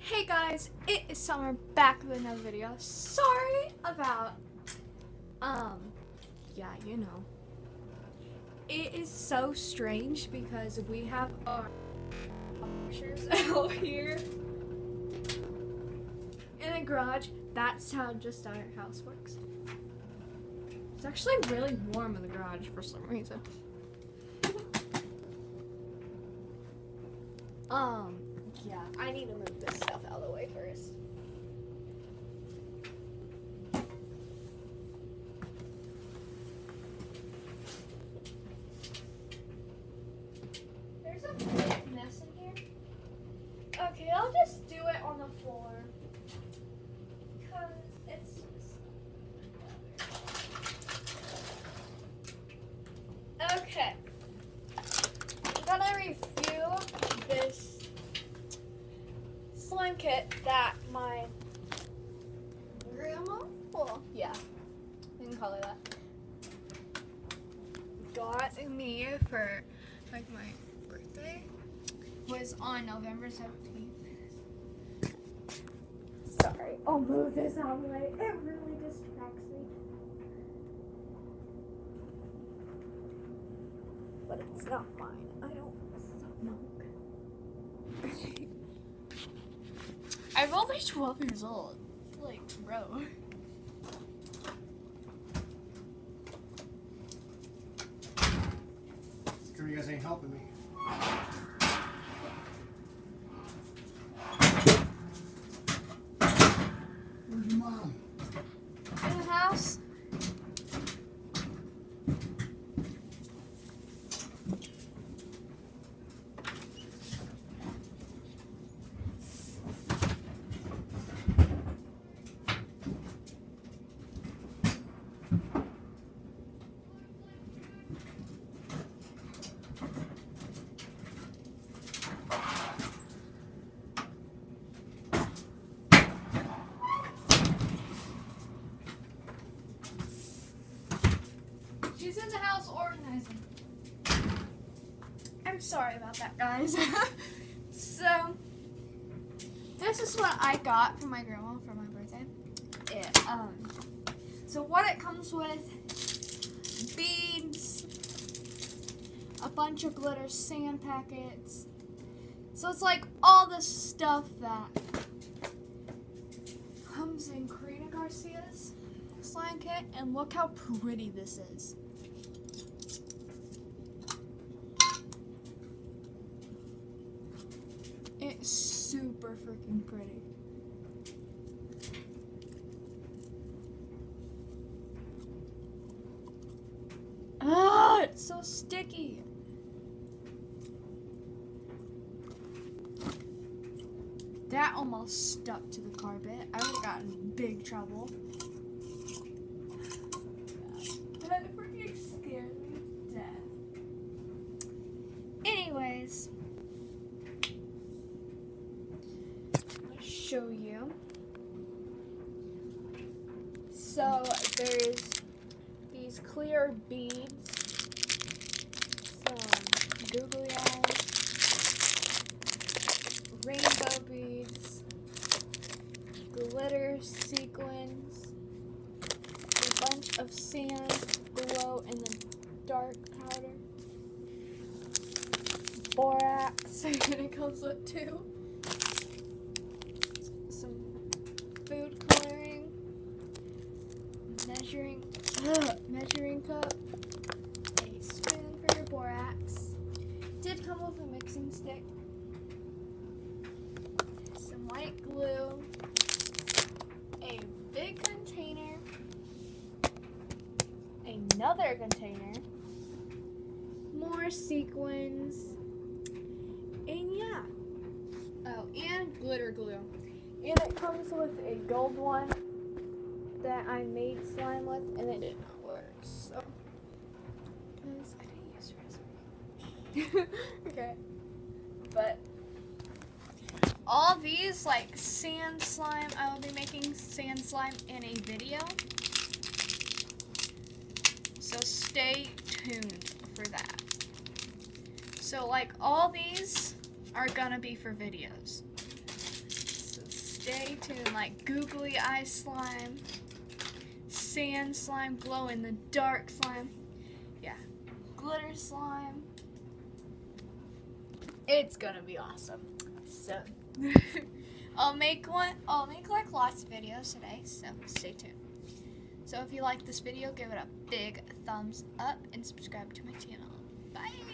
Hey guys, it is Summer back with another video. Sorry about, yeah, you know. It is so strange because we have our washers out here in a garage. That's how just our house works. It's actually really warm in the garage for some reason. Yeah, I need to move this stuff out of the way first. There's a big mess in here. Okay, I'll just do it on the floor. Because it's just... Okay. I'm gonna review this slime kit that my grandma, well, yeah, you can call it that, got me for like my birthday. Was on November 17th. Sorry, I'll move this out of the way. It really distracts me. But it's not mine. I don't smoke. I'm only 12 years old. Like, bro. Come, you guys ain't helping me. Where's your mom? In the house? She's in the house organizing. I'm sorry about that, guys. So, this is what I got from my grandma for my birthday. So what it comes with: beads, a bunch of glitter sand packets. So it's like all the stuff that comes in Karina Garcia's slime kit, and look how pretty this is. It's super freaking pretty. Ah, it's so sticky. That almost stuck to the carpet. I would have gotten in big trouble. That freaking scared me to death. Anyways, I'll show you. So there's these clear beads, some googly eyes, rainbow beads, glitter sequins, a bunch of sand, glow, and then dark powder, borax, and it comes with two, some food coloring, measuring cup, a spoon for your borax. Did come with a mixing stick, some white glue, a big container, another container, more sequins, and yeah. Oh, and glitter glue. And it comes with a gold one that I made slime with, and it didn't work, so because I didn't use recipe. Okay, but all these, like sand slime, I will be making sand slime in a video, so stay tuned for that. So like all these are gonna be for videos. So stay tuned. Like googly eye slime, sand slime, glow in the dark slime. Yeah, glitter slime. It's gonna be awesome. So I'll make like lots of videos today, so stay tuned. So if you like this video, give it a big thumbs up and subscribe to my channel. Bye!